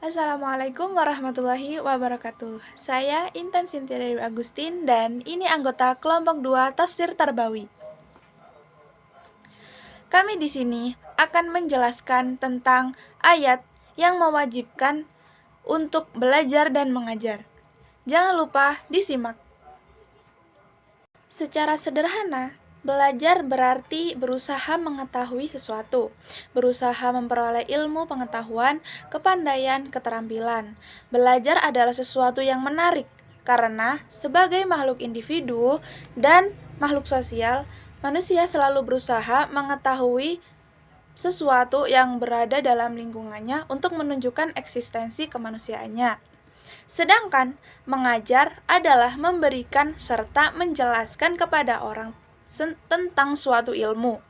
Assalamualaikum warahmatullahi wabarakatuh. Saya Intan Sintia Dewi Agustin dan ini anggota kelompok 2 Tafsir Tarbawi. Kami di sini akan menjelaskan tentang ayat yang mewajibkan untuk belajar dan mengajar. Jangan lupa disimak. Secara sederhana, belajar berarti berusaha mengetahui sesuatu, berusaha memperoleh ilmu pengetahuan, kepandaian, keterampilan. Belajar adalah sesuatu yang menarik, karena sebagai makhluk individu dan makhluk sosial, manusia selalu berusaha mengetahui sesuatu yang berada dalam lingkungannya untuk menunjukkan eksistensi kemanusiaannya. Sedangkan mengajar adalah memberikan serta menjelaskan kepada orang tentang suatu ilmu.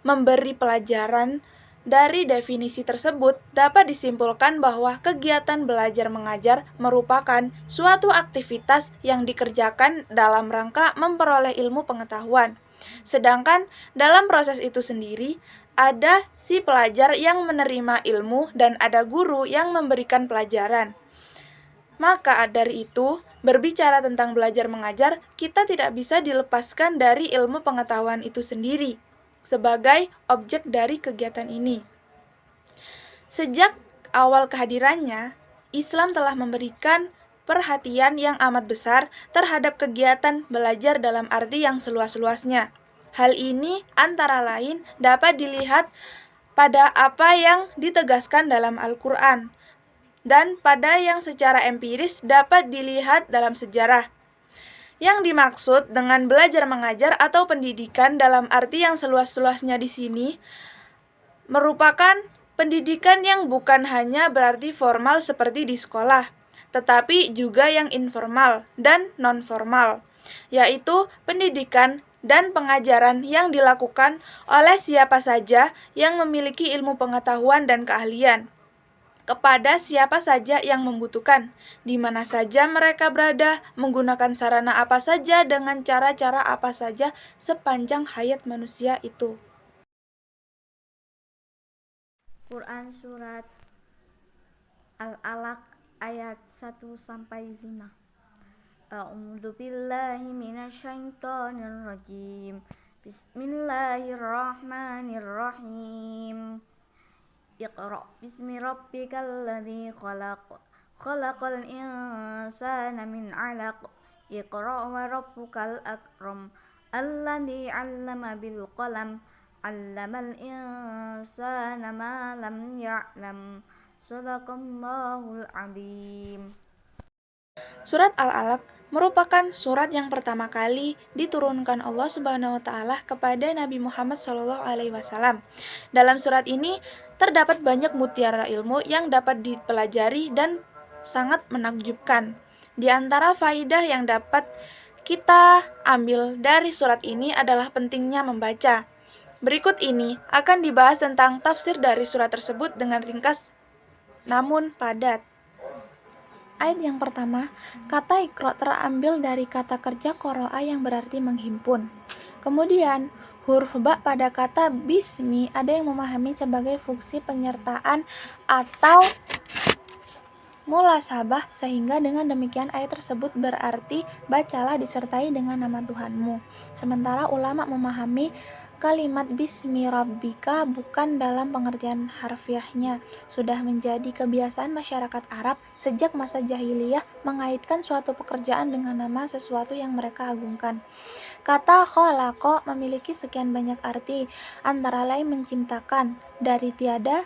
Memberi pelajaran. Dari definisi tersebut dapat disimpulkan bahwa kegiatan belajar mengajar merupakan suatu aktivitas yang dikerjakan dalam rangka memperoleh ilmu pengetahuan. Sedangkan dalam proses itu sendiri ada si pelajar yang menerima ilmu dan ada guru yang memberikan pelajaran. Maka dari itu, berbicara tentang belajar mengajar, kita tidak bisa dilepaskan dari ilmu pengetahuan itu sendiri sebagai objek dari kegiatan ini. Sejak awal kehadirannya, Islam telah memberikan perhatian yang amat besar terhadap kegiatan belajar dalam arti yang seluas-luasnya. Hal ini antara lain dapat dilihat pada apa yang ditegaskan dalam Al-Quran dan pada yang secara empiris dapat dilihat dalam sejarah. Yang dimaksud dengan belajar mengajar atau pendidikan dalam arti yang seluas-luasnya di sini merupakan pendidikan yang bukan hanya berarti formal seperti di sekolah, tetapi juga yang informal dan non-formal, yaitu pendidikan dan pengajaran yang dilakukan oleh siapa saja yang memiliki ilmu pengetahuan dan keahlian kepada siapa saja yang membutuhkan, di mana saja mereka berada, menggunakan sarana apa saja dengan cara-cara apa saja sepanjang hayat manusia itu. Quran Surat Al-Alaq ayat 1-5. A'udzu billahi minasyaitonir rajim. Bismillahirrahmanirrahim. Iqra bismi rabbikal ladzi khalaq. Khalaqal insana min 'alaq. Iqra wa rabbukal akram. Alladzi 'allama bil qalam. 'Allamal insana ma lam ya'lam. Shadaqallahul 'adzim. Surat Al-Alaq merupakan surat yang pertama kali diturunkan Allah Subhanahu wa taala kepada Nabi Muhammad SAW. Dalam surat ini terdapat banyak mutiara ilmu yang dapat dipelajari dan sangat menakjubkan. Di antara faidah yang dapat kita ambil dari surat ini adalah pentingnya membaca. Berikut ini akan dibahas tentang tafsir dari surat tersebut dengan ringkas namun padat. Ayat yang pertama, kata Iqra terambil dari kata kerja qara'a yang berarti menghimpun. Kemudian, huruf ba pada kata bismi ada yang memahami sebagai fungsi penyertaan atau mulasabah, sehingga dengan demikian ayat tersebut berarti bacalah disertai dengan nama Tuhanmu. Sementara ulama memahami kalimat bismi rabbika bukan dalam pengertian harfiahnya. Sudah menjadi kebiasaan masyarakat Arab sejak masa jahiliyah mengaitkan suatu pekerjaan dengan nama sesuatu yang mereka agungkan. Kata khalaqa memiliki sekian banyak arti, antara lain menciptakan dari tiada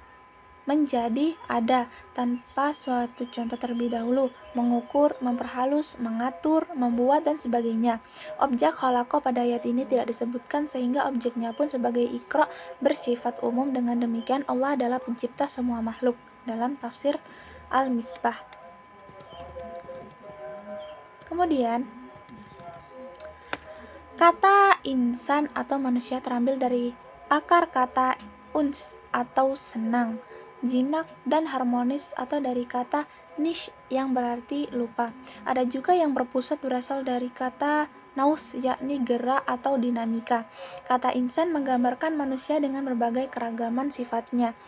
menjadi ada tanpa suatu contoh terlebih dahulu, mengukur, memperhalus, mengatur, membuat, dan sebagainya. Objek khalaqa pada ayat ini tidak disebutkan sehingga objeknya pun sebagai Iqra bersifat umum. Dengan demikian Allah adalah pencipta semua makhluk dalam tafsir Al-Misbah. Kemudian kata insan atau manusia terambil dari akar kata uns atau senang, jinak dan harmonis atau dari kata nish yang berarti lupa. Ada juga yang berpusat berasal dari kata naus yakni gerak atau dinamika. Kata insan menggambarkan manusia dengan berbagai keragaman sifatnya.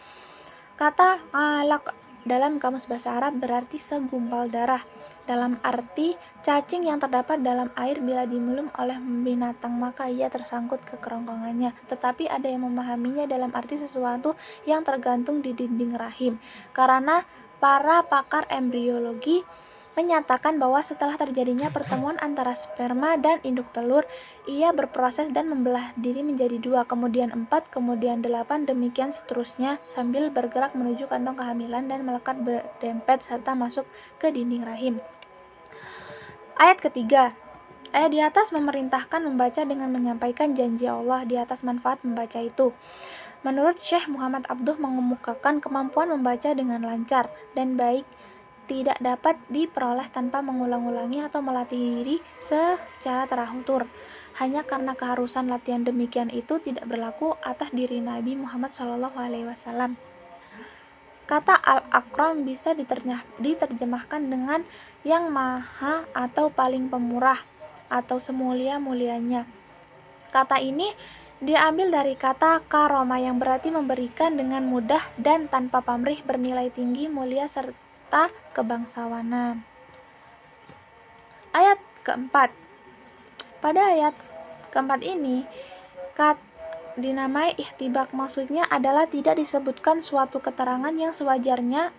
Kata alaq dalam Kamus Bahasa Arab berarti segumpal darah, dalam arti cacing yang terdapat dalam air bila diminum oleh binatang maka ia tersangkut ke kerongkongannya. Tetapi ada yang memahaminya dalam arti sesuatu yang tergantung di dinding rahim, karena para pakar embriologi menyatakan bahwa setelah terjadinya pertemuan antara sperma dan induk telur, ia berproses dan membelah diri menjadi 2, kemudian 4, kemudian 8, demikian seterusnya sambil bergerak menuju kantong kehamilan dan melekat berdempet serta masuk ke dinding rahim. Ayat ketiga. Ayat di atas memerintahkan membaca dengan menyampaikan janji Allah di atas manfaat membaca itu. Menurut Syekh Muhammad Abduh mengemukakan kemampuan membaca dengan lancar dan baik tidak dapat diperoleh tanpa mengulang-ulangi atau melatih diri secara teratur. Hanya karena keharusan latihan demikian itu tidak berlaku atas diri Nabi Muhammad SAW. Kata Al-Akram bisa diterjemahkan dengan yang maha atau paling pemurah atau semulia-mulianya. Kata ini diambil dari kata karoma yang berarti memberikan dengan mudah dan tanpa pamrih, bernilai tinggi, mulia, serta kebangsawanan. Ayat keempat. Pada ayat keempat ini dinamai ihtibak, maksudnya adalah tidak disebutkan suatu keterangan yang sewajarnya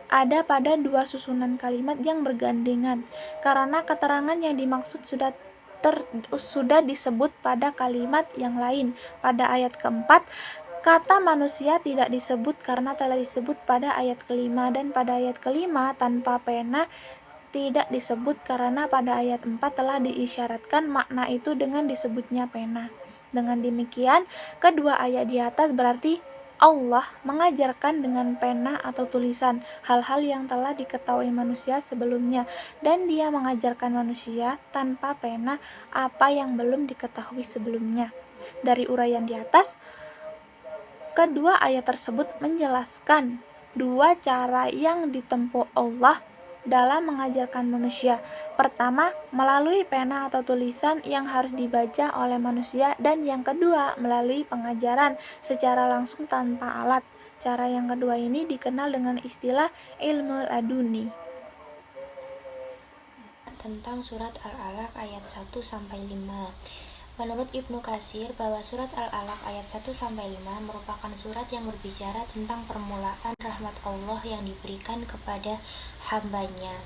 ada pada dua susunan kalimat yang bergandengan, karena keterangan yang dimaksud sudah disebut pada kalimat yang lain. Pada ayat keempat, kata manusia tidak disebut karena telah disebut pada ayat kelima, dan pada ayat kelima tanpa pena tidak disebut karena pada ayat 4 telah diisyaratkan makna itu dengan disebutnya pena. Dengan demikian, kedua ayat di atas berarti Allah mengajarkan dengan pena atau tulisan hal-hal yang telah diketahui manusia sebelumnya, dan Dia mengajarkan manusia tanpa pena apa yang belum diketahui sebelumnya. Dari uraian di atas, kedua ayat tersebut menjelaskan dua cara yang ditempuh Allah dalam mengajarkan manusia. Pertama, melalui pena atau tulisan yang harus dibaca oleh manusia, dan yang kedua, melalui pengajaran secara langsung tanpa alat. Cara yang kedua ini dikenal dengan istilah ilmu laduni. Tentang surat Al-Alaq ayat 1-5. Menurut Ibnu Katsir bahwa surat Al-Alaq ayat 1-5 merupakan surat yang berbicara tentang permulaan rahmat Allah yang diberikan kepada hambanya,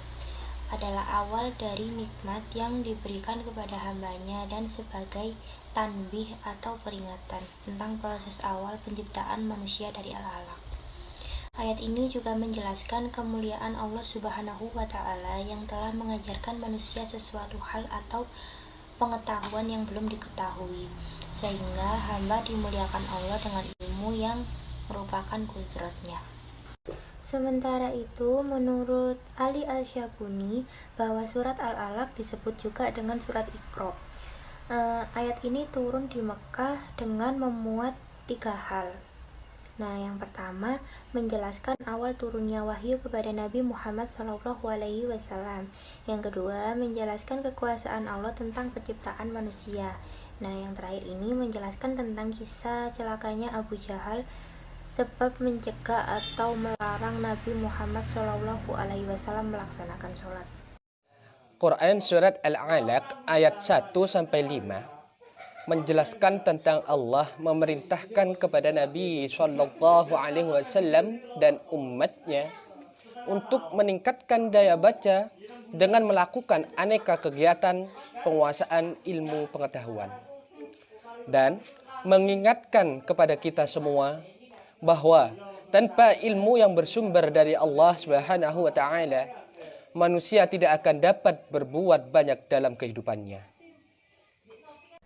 adalah awal dari nikmat yang diberikan kepada hambanya dan sebagai tanbih atau peringatan tentang proses awal penciptaan manusia dari Al-Alaq. Ayat ini juga menjelaskan kemuliaan Allah Subhanahu wa Ta'ala yang telah mengajarkan manusia sesuatu hal atau pengetahuan yang belum diketahui, sehingga hamba dimuliakan Allah dengan ilmu yang merupakan kudratnya. Sementara itu, menurut Ali Al-Syabuni bahwa surat Al-Alaq disebut juga dengan surat Iqra. Ayat ini turun di Mekah dengan memuat 3 hal. Nah, yang pertama menjelaskan awal turunnya wahyu kepada Nabi Muhammad SAW. Yang kedua menjelaskan kekuasaan Allah tentang penciptaan manusia. Nah, yang terakhir ini menjelaskan tentang kisah celakanya Abu Jahal sebab mencegah atau melarang Nabi Muhammad SAW melaksanakan sholat. Quran Surat Al-Alaq ayat 1-5 menjelaskan tentang Allah memerintahkan kepada Nabi SAW dan umatnya untuk meningkatkan daya baca dengan melakukan aneka kegiatan penguasaan ilmu pengetahuan, dan mengingatkan kepada kita semua bahwa tanpa ilmu yang bersumber dari Allah Subhanahu wa Ta'ala, manusia tidak akan dapat berbuat banyak dalam kehidupannya.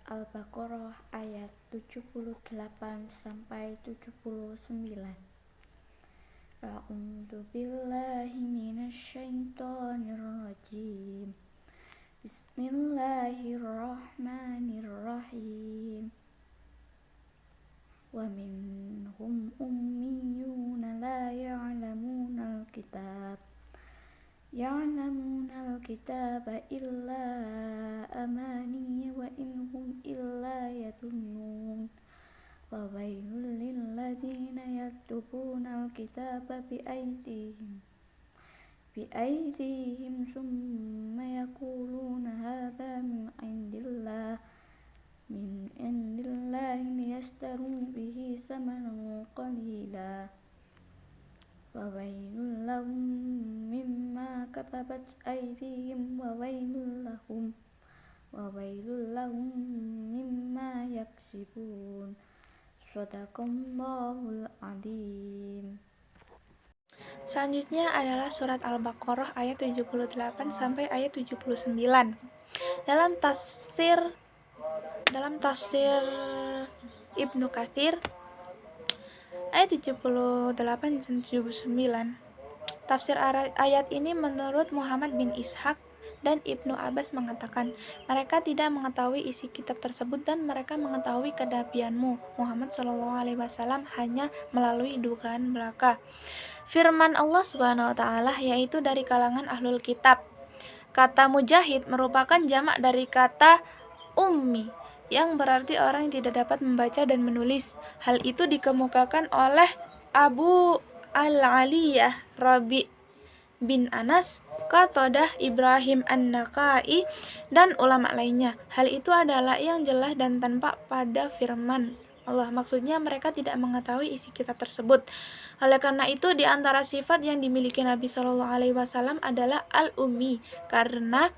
Al-Baqarah ayat 78-79. A'udzu billahi minasyaitonir rajim. Bismillahirrahmanirrahim. Wa minhum ummiyuna la ya'lamunal kitab illa amaniya wa inhum illa yadhunnun فويل للذين يكتبون الكتاب بأيديهم ثم يقولون هذا من عند الله ليشتروا به ثمنا قليلا فويل لهم مما كتبت أيديهم وويل لهم مما يكسبون Sadaqallahul Adzim. Selanjutnya adalah surat Al-Baqarah ayat 78 sampai ayat 79. Dalam tafsir Ibnu Katsir ayat 78 dan 79. Tafsir ayat ini menurut Muhammad bin Ishaq dan Ibnu Abbas mengatakan, mereka tidak mengetahui isi kitab tersebut dan mereka mengetahui kenabianmu Muhammad SAW hanya melalui dugaan belaka. Firman Allah Subhanahu wa taala yaitu dari kalangan ahlul kitab. Kata mujahid merupakan jamak dari kata ummi yang berarti orang yang tidak dapat membaca dan menulis. Hal itu dikemukakan oleh Abu Al-Aliyah Rabi bin Anas, Qatadah, Ibrahim An-Nakhai, dan ulama lainnya. Hal itu adalah yang jelas dan tanpa pada firman Allah. Maksudnya mereka tidak mengetahui isi kitab tersebut. Oleh karena itu di antara sifat yang dimiliki Nabi SAW adalah al-ummi, karena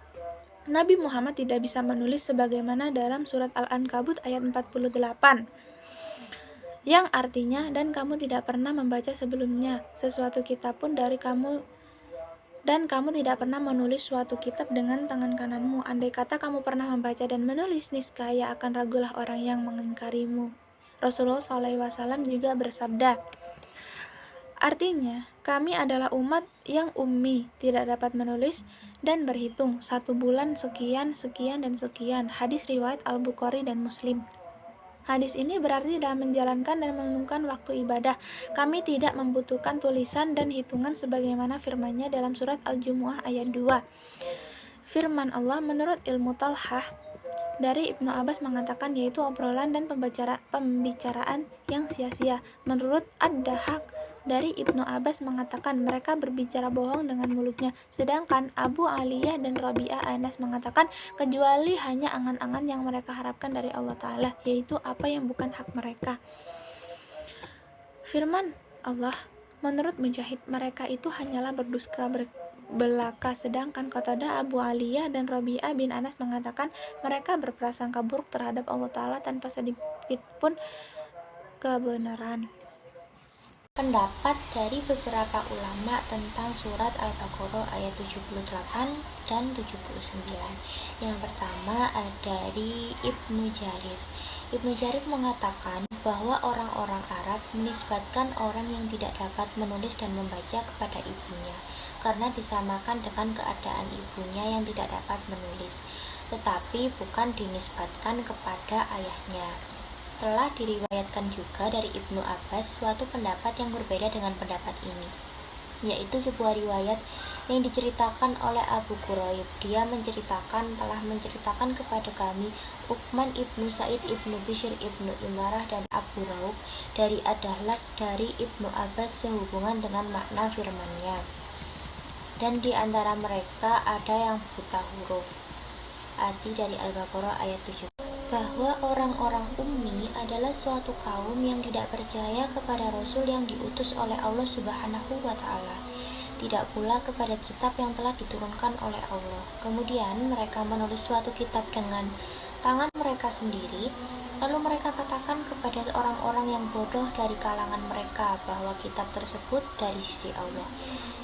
Nabi Muhammad tidak bisa menulis sebagaimana dalam surat Al-Ankabut ayat 48. Yang artinya, dan kamu tidak pernah membaca sebelumnya sesuatu kitab pun dari kamu, dan kamu tidak pernah menulis suatu kitab dengan tangan kananmu. Andai kata kamu pernah membaca dan menulis, niscaya akan ragulah orang yang mengingkarimu. Rasulullah SAW juga bersabda, artinya, kami adalah umat yang ummi, tidak dapat menulis dan berhitung. 1 bulan sekian, sekian, dan sekian. Hadis riwayat Al-Bukhari dan Muslim. Hadis ini berarti dalam menjalankan dan menentukan waktu ibadah, kami tidak membutuhkan tulisan dan hitungan sebagaimana firman-Nya dalam surat Al-Jumu'ah ayat 2. Firman Allah menurut ilmu Talhah dari Ibnu Abbas mengatakan yaitu obrolan dan pembicaraan yang sia-sia. Menurut Ad-Dahhak dari Ibnu Abbas mengatakan mereka berbicara bohong dengan mulutnya. Sedangkan Abu Aliyah dan Rabi'ah Anas mengatakan kecuali hanya angan-angan yang mereka harapkan dari Allah Ta'ala, yaitu apa yang bukan hak mereka. Firman Allah menurut Mujahid mereka itu hanyalah berdusta belaka. Sedangkan Qatadah, Abu Aliyah dan Rabi'ah bin Anas mengatakan mereka berprasangka buruk terhadap Allah Ta'ala tanpa sedikit pun kebenaran. Pendapat dari beberapa ulama tentang surat Al-Baqarah ayat 78 dan 79. Yang pertama dari Ibnu Jarir. Ibnu Jarir mengatakan bahwa orang-orang Arab menisbatkan orang yang tidak dapat menulis dan membaca kepada ibunya karena disamakan dengan keadaan ibunya yang tidak dapat menulis, tetapi bukan dinisbatkan kepada ayahnya. Telah diriwayatkan juga dari Ibnu Abbas suatu pendapat yang berbeda dengan pendapat ini, yaitu sebuah riwayat yang diceritakan oleh Abu Quraib. Dia telah menceritakan kepada kami Uqman ibnu Sa'id ibnu Bishr ibnu Imarah dan Abu Raub dari Ad-Dahlak dari Ibnu Abbas sehubungan dengan makna firman-Nya. Dan di antara mereka ada yang buta huruf. Arti dari Al-Baqarah ayat 7. Bahwa orang-orang ummi adalah suatu kaum yang tidak percaya kepada Rasul yang diutus oleh Allah Subhanahu wa Ta'ala, tidak pula kepada kitab yang telah diturunkan oleh Allah. Kemudian mereka menulis suatu kitab dengan tangan mereka sendiri, lalu mereka katakan kepada orang-orang yang bodoh dari kalangan mereka bahwa kitab tersebut dari sisi Allah.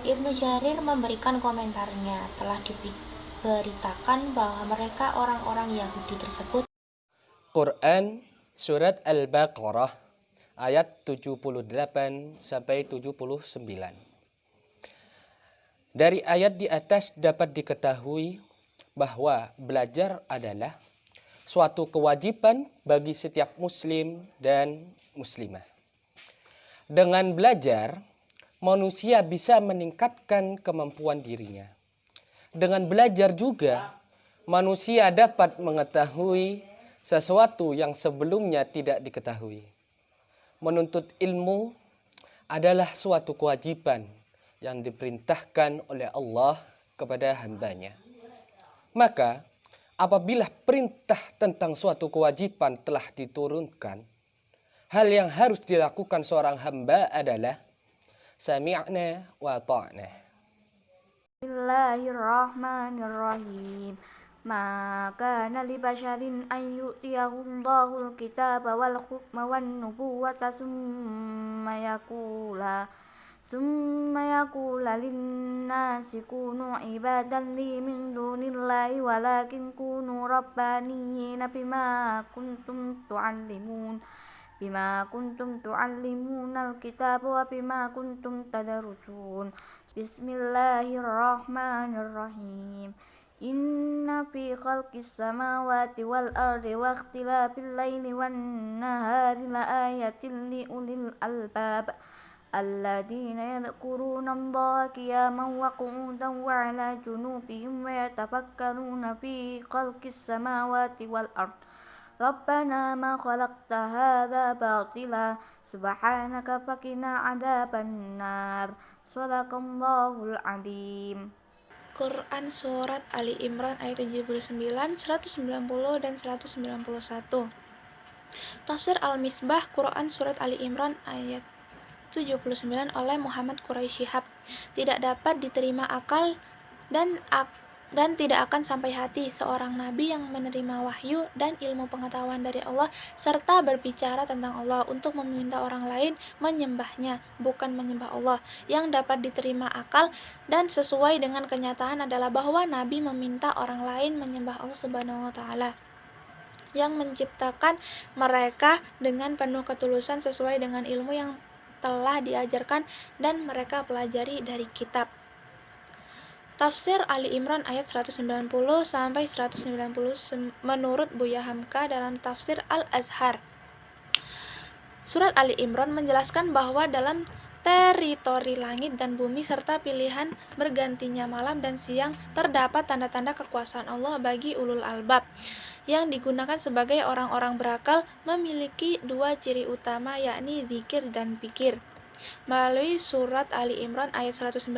Ibnu Jarir memberikan komentarnya, telah diberitakan bahwa mereka orang-orang Yahudi tersebut. Quran surat Al-Baqarah ayat 78 sampai 79. Dari ayat di atas dapat diketahui bahwa belajar adalah suatu kewajiban bagi setiap muslim dan muslimah. Dengan belajar, manusia bisa meningkatkan kemampuan dirinya. Dengan belajar juga, manusia dapat mengetahui sesuatu yang sebelumnya tidak diketahui. menuntut ilmu adalah suatu kewajiban yang diperintahkan oleh Allah kepada hambanya. Maka apabila perintah tentang suatu kewajiban telah diturunkan, hal yang harus dilakukan seorang hamba adalah sami'na wa ta'na. Bismillahirrahmanirrahim. Ma kana li basharin an yu'tiyahu Allahul kitaba wal hukma wan nubuwata summa yakula linnasi kunu ibadan li min dunillahi walakin kunu rabbaniyina bima kuntum tu'allimunal kitaba wa bima kuntum tadarusun. Bismillahirrahmanirrahim. Inna fi khalqis samawati wal ardi wa ikhtilafil laili wan nahari la ayatin li ulil albab alladzina yadhkuruna Allaha qiyaman wa qu'udan wa 'ala junubihim wa yatafakkaruna fi khalqis samawati wal ardi Rabbana ma khalaqta hadza batila subhanaka faqina 'adzabannar. Shadaqallahul 'adzim. Quran Surat Ali Imran ayat 79, 190, dan 191. Tafsir Al-Misbah Quran Surat Ali Imran ayat 79 oleh Muhammad Quraisy Shihab. Tidak dapat diterima akal dan tidak akan sampai hati seorang nabi yang menerima wahyu dan ilmu pengetahuan dari Allah serta berbicara tentang Allah untuk meminta orang lain menyembahnya, bukan menyembah Allah. Yang dapat diterima akal dan sesuai dengan kenyataan adalah bahwa nabi meminta orang lain menyembah Allah Subhanahu wa taala yang menciptakan mereka dengan penuh ketulusan sesuai dengan ilmu yang telah diajarkan dan mereka pelajari dari kitab. Tafsir Ali Imran ayat 190 sampai 190 menurut Buya Hamka dalam tafsir Al-Azhar. Surat Ali Imran menjelaskan bahwa dalam teritori langit dan bumi serta pilihan bergantinya malam dan siang terdapat tanda-tanda kekuasaan Allah bagi ulul albab yang digunakan sebagai orang-orang berakal memiliki dua ciri utama yakni zikir dan pikir. Melalui surat Ali Imran ayat 190,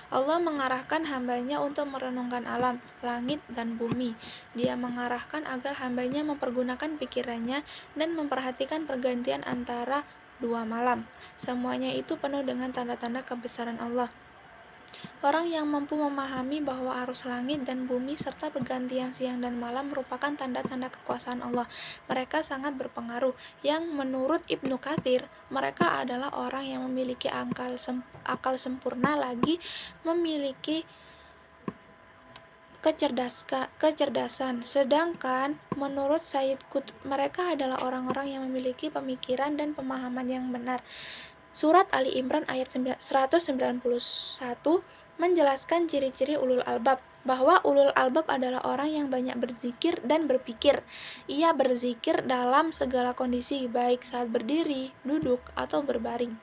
Allah mengarahkan hambanya untuk merenungkan alam, langit, dan bumi. Dia mengarahkan agar hambanya mempergunakan pikirannya dan memperhatikan pergantian antara dua malam. Semuanya itu penuh dengan tanda-tanda kebesaran Allah. Orang yang mampu memahami bahwa arus langit dan bumi serta pergantian siang dan malam merupakan tanda-tanda kekuasaan Allah. Mereka sangat berpengaruh. Yang menurut Ibnu Katsir, mereka adalah orang yang memiliki akal sempurna lagi memiliki kecerdasan. Sedangkan menurut Sayyid Qutb, mereka adalah orang-orang yang memiliki pemikiran dan pemahaman yang benar. Surat Ali Imran ayat 191 menjelaskan ciri-ciri ulul albab, bahwa ulul albab adalah orang yang banyak berzikir dan berpikir. Ia berzikir dalam segala kondisi, baik saat berdiri, duduk, atau berbaring.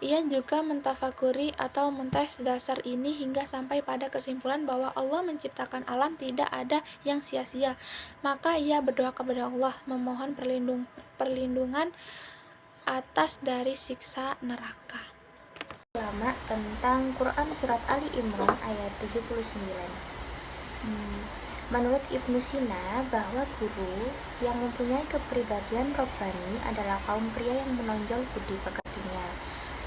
Ia juga mentafakuri atau mentes dasar ini hingga sampai pada kesimpulan bahwa Allah menciptakan alam tidak ada yang sia-sia. Maka ia berdoa kepada Allah, memohon perlindungan atas dari siksa neraka. Ulama tentang Quran Surat Ali Imran ayat 79. Menurut Ibnu Sina, bahwa guru yang mempunyai kepribadian robbani adalah kaum pria yang menonjol budi pekertinya,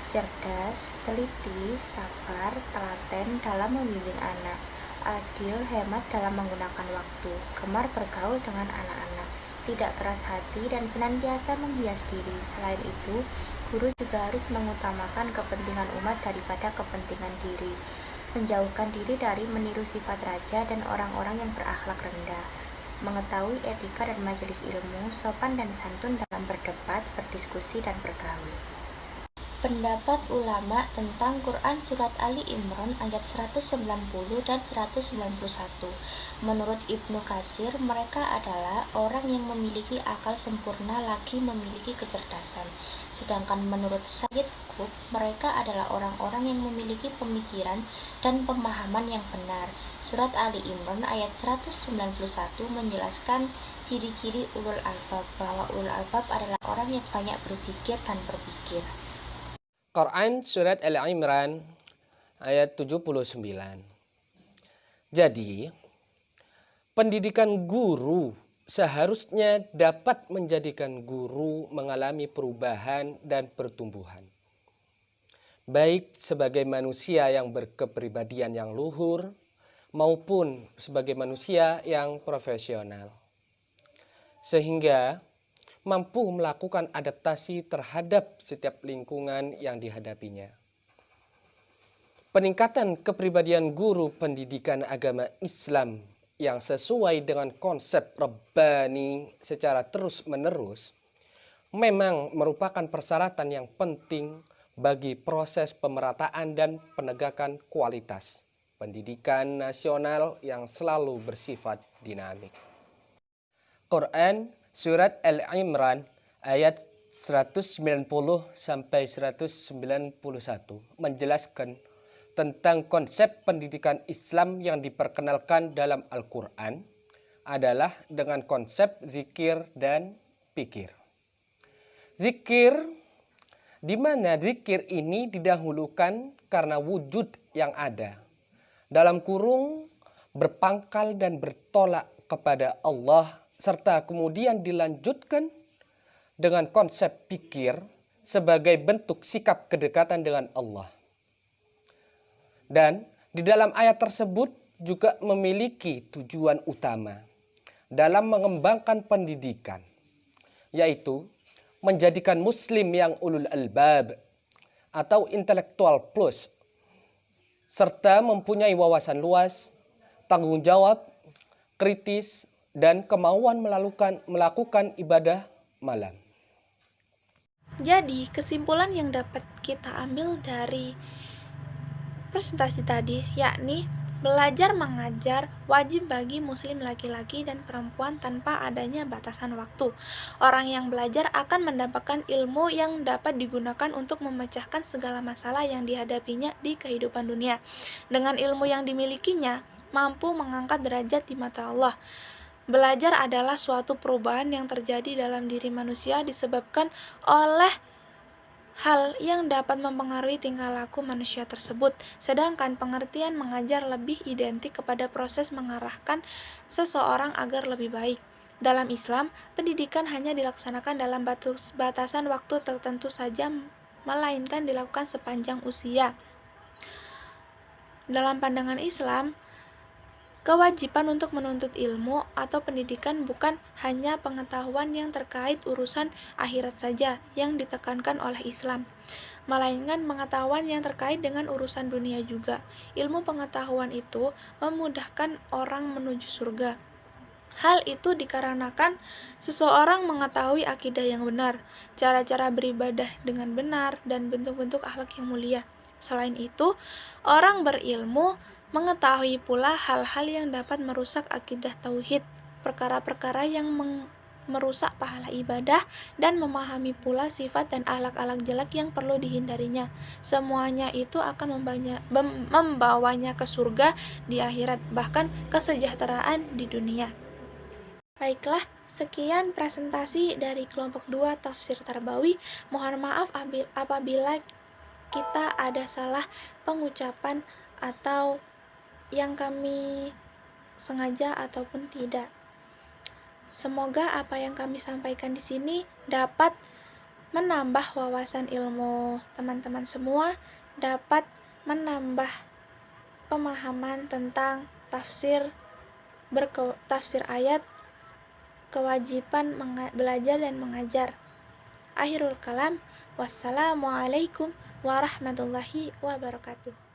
cerdas, teliti, sabar, telaten dalam membimbing anak, adil, hemat dalam menggunakan waktu, gemar bergaul dengan anak-anak, tidak keras hati, dan senantiasa menghias diri. Selain itu, guru juga harus mengutamakan kepentingan umat daripada kepentingan diri, menjauhkan diri dari meniru sifat raja dan orang-orang yang berakhlak rendah, mengetahui etika dan majelis ilmu, sopan dan santun dalam berdebat, berdiskusi, dan bergaul. Pendapat ulama tentang Quran Surat Ali Imran ayat 190 dan 191. Menurut Ibnu Katsir, mereka adalah orang yang memiliki akal sempurna lagi memiliki kecerdasan. Sedangkan menurut Sayyid Qutb, mereka adalah orang-orang yang memiliki pemikiran dan pemahaman yang benar. Surat Ali Imran ayat 191 menjelaskan Ciri-ciri ulul albab, bahwa ulul albab adalah orang yang banyak berzikir dan berpikir. Quran Surat Al-Imran ayat 79. Jadi, pendidikan guru seharusnya dapat menjadikan guru mengalami perubahan dan pertumbuhan. Baik sebagai manusia yang berkepribadian yang luhur, maupun sebagai manusia yang profesional. Sehingga mampu melakukan adaptasi terhadap setiap lingkungan yang dihadapinya. Peningkatan kepribadian guru pendidikan agama Islam yang sesuai dengan konsep Rabbani secara terus-menerus memang merupakan persyaratan yang penting bagi proses pemerataan dan penegakan kualitas pendidikan nasional yang selalu bersifat dinamik. Quran Surat Al-Imran ayat 190 sampai 191 menjelaskan tentang konsep pendidikan Islam yang diperkenalkan dalam Al-Quran adalah dengan konsep zikir dan pikir. Zikir, di mana zikir ini didahulukan karena wujud yang ada, dalam kurung berpangkal dan bertolak kepada Allah, serta kemudian dilanjutkan dengan konsep pikir sebagai bentuk sikap kedekatan dengan Allah. Dan di dalam ayat tersebut juga memiliki tujuan utama dalam mengembangkan pendidikan, yaitu menjadikan muslim yang ulul albab atau intelektual plus, serta mempunyai wawasan luas, tanggung jawab, kritis, dan kemauan melakukan ibadah malam. Jadi, kesimpulan yang dapat kita ambil dari presentasi tadi, yakni belajar mengajar wajib bagi muslim laki-laki dan perempuan tanpa adanya batasan waktu. Orang yang belajar akan mendapatkan ilmu yang dapat digunakan untuk memecahkan segala masalah yang dihadapinya di kehidupan dunia. Dengan ilmu yang dimilikinya, mampu mengangkat derajat di mata Allah. Belajar adalah suatu perubahan yang terjadi dalam diri manusia disebabkan oleh hal yang dapat mempengaruhi tingkah laku manusia tersebut. Sedangkan pengertian mengajar lebih identik kepada proses mengarahkan seseorang agar lebih baik. Dalam Islam, pendidikan hanya dilaksanakan dalam batasan waktu tertentu saja, melainkan dilakukan sepanjang usia. Dalam pandangan Islam, kewajiban untuk menuntut ilmu atau pendidikan bukan hanya pengetahuan yang terkait urusan akhirat saja yang ditekankan oleh Islam, melainkan pengetahuan yang terkait dengan urusan dunia juga. Ilmu pengetahuan itu memudahkan orang menuju surga. Hal itu dikarenakan seseorang mengetahui akidah yang benar, cara-cara beribadah dengan benar, dan bentuk-bentuk akhlak yang mulia. Selain itu, orang berilmu mengetahui pula hal-hal yang dapat merusak akidah tauhid, perkara-perkara yang merusak pahala ibadah, dan memahami pula sifat dan akhlak-akhlak jelek yang perlu dihindarinya. Semuanya itu akan membawanya ke surga di akhirat, bahkan kesejahteraan di dunia. Baiklah, sekian presentasi dari kelompok 2 Tafsir Tarbawi. Mohon maaf apabila kita ada salah pengucapan atau yang kami sengaja ataupun tidak. Semoga apa yang kami sampaikan di sini dapat menambah wawasan ilmu teman-teman semua, dapat menambah pemahaman tentang tafsir ayat, kewajiban belajar dan mengajar. Akhirul kalam, wassalamualaikum warahmatullahi wabarakatuh.